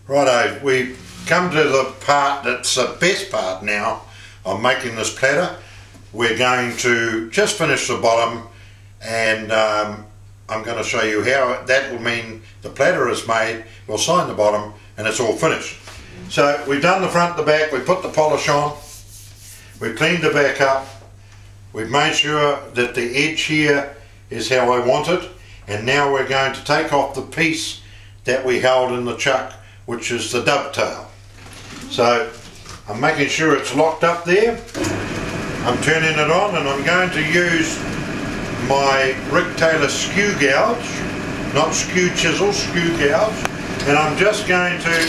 Righto, we've come to the part that's the best part now of making this platter. We're going to just finish the bottom, and I'm going to show you how that will mean the platter is made. We'll sign the bottom and it's all finished. So we've done the front, the back, we put the polish on, we've cleaned the back up, we've made sure that the edge here is how I want it, and now we're going to take off the piece that we held in the chuck, which is the dovetail. So I'm making sure it's locked up there. I'm turning it on, and I'm going to use my Rick Taylor skew gouge, not skew chisel, skew gouge, and I'm just going to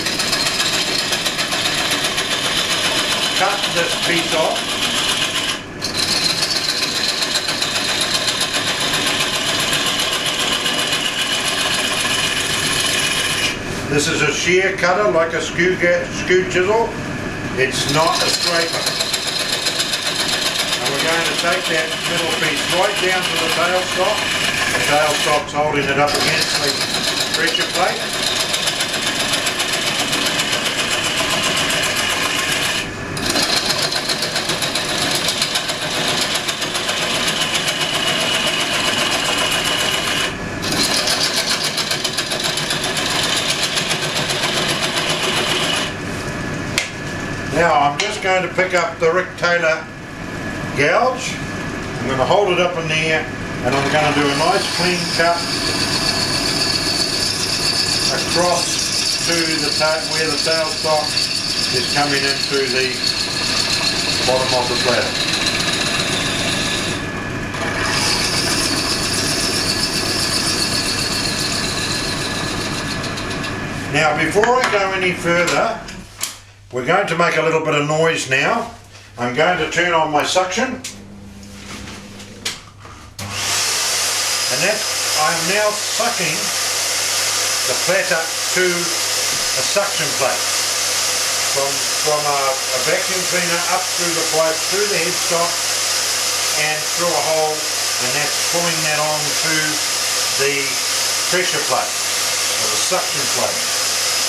cut this piece off. This is a shear cutter like a skew chisel. It's not a scraper. And we're going to take that middle piece right down to the tailstock. The tailstock's holding it up against the pressure plate. Now I'm just going to pick up the Rick Taylor gouge. I'm going to hold it up in the air, and I'm going to do a nice clean cut across to the where the tailstock is coming into the bottom of the platter. Now before I go any further, we're going to make a little bit of noise now. I'm going to turn on my suction. And I'm now sucking the platter to a suction plate. From a vacuum cleaner up through the pipe, through the headstock, and through a hole, and that's pulling that on to the pressure plate, or the suction plate.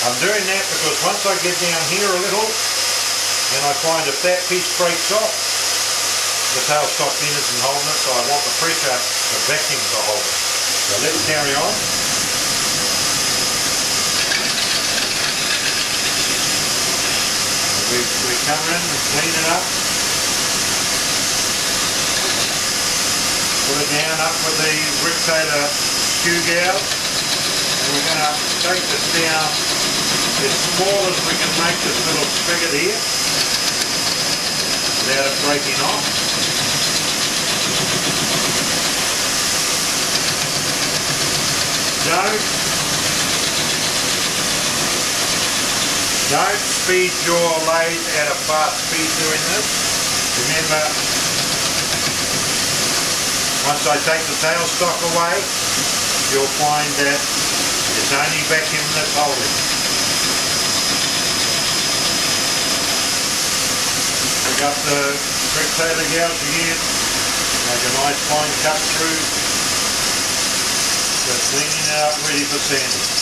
I'm doing that because once I get down here a little, and I find if that piece breaks off, the tailstock then isn't holding it, so I want the pressure, the vacuum to hold it. So let's carry on. We come in and clean it up. Put it down up with the Rick Taylor skew gouge. And we're going to take this down as small as we can make this little spigot here without it breaking off. Don't speed your lathe at a fast speed doing this. Remember, once I take the tailstock away, you'll find that it's only vacuum that's holding. Pick up the Rick Taylor gouge again, make a nice fine cut through, just cleaning it up ready for sanding.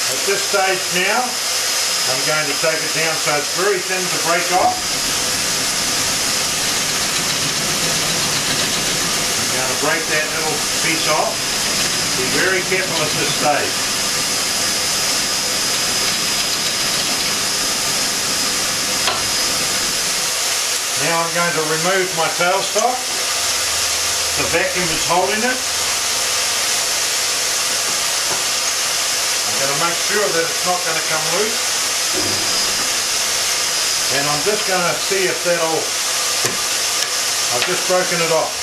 At this stage now, I'm going to take it down so it's very thin to break off. I'm going to break that little piece off. Be very careful at this stage. Now I'm going to remove my tailstock. The vacuum is holding it. I'm going to make sure that it's not going to come loose, and I'm just going to see if I've just broken it off.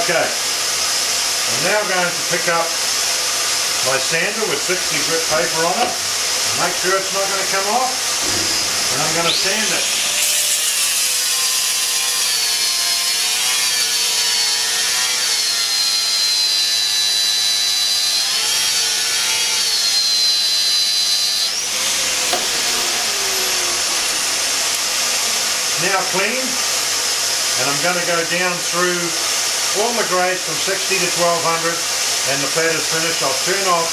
Okay, I'm now going to pick up my sander with 60 grit paper on it, and make sure it's not going to come off, and I'm going to sand it. now clean, and I'm going to go down through all the grades from 60 to 1200, and the platter's finished. I'll turn off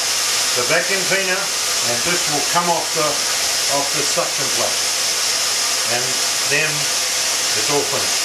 the vacuum cleaner, and this will come off the suction plate, and then it's all finished.